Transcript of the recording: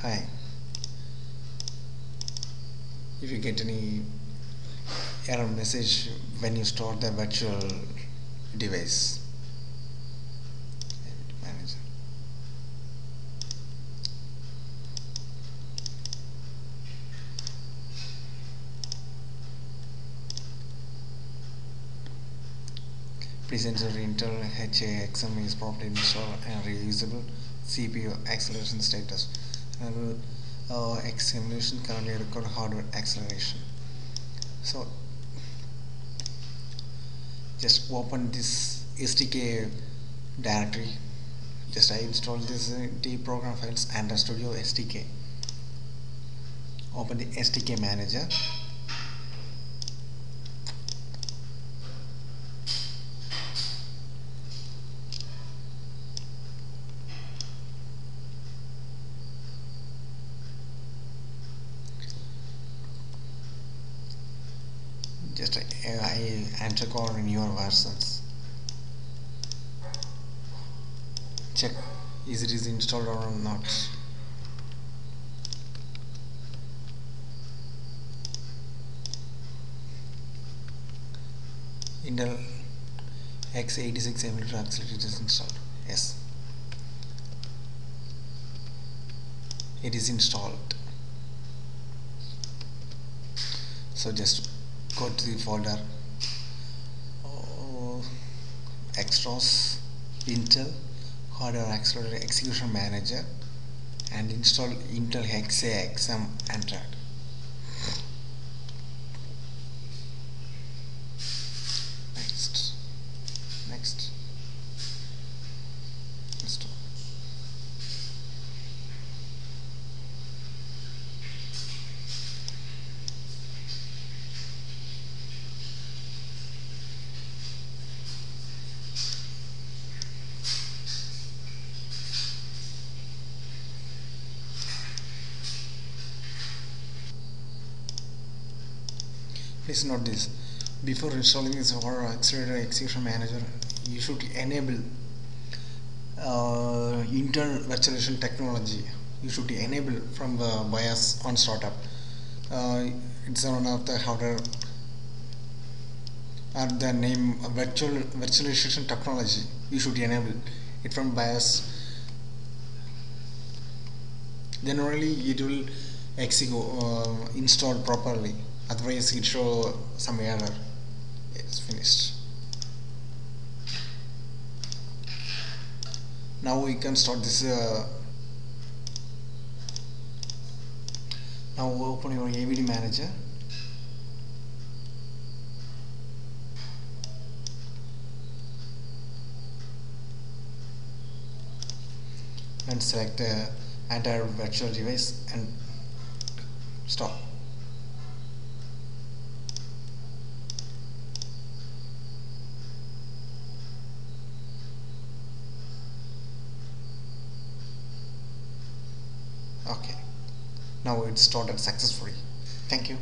Hi. If you get any error message when you start the virtual device manager. Please enter Intel HAXM is properly installed and reusable CPU acceleration status. And X emulation currently record hardware acceleration. So just open this SDK directory. Just I installed this D program files and the Studio SDK. Open the SDK manager. Just I enter code in your versions. Check is it is installed or not. Intel x86 emulator accelerator is installed. Yes, it is installed. So just go to the folder extras Intel hardware accelerator execution manager and install Intel HAXM Android. Next install. Please note this: before installing this hardware accelerator execution manager, you should enable internal virtualization technology. You should enable from the BIOS on startup. It's one of the hardware or the name virtualization technology. You should enable it from BIOS. Then only it will install properly. Otherwise, it show some error. It's finished. Now we can start this. Now open your AVD manager. And select the entire virtual device and stop. Okay, now it started successfully. Thank you.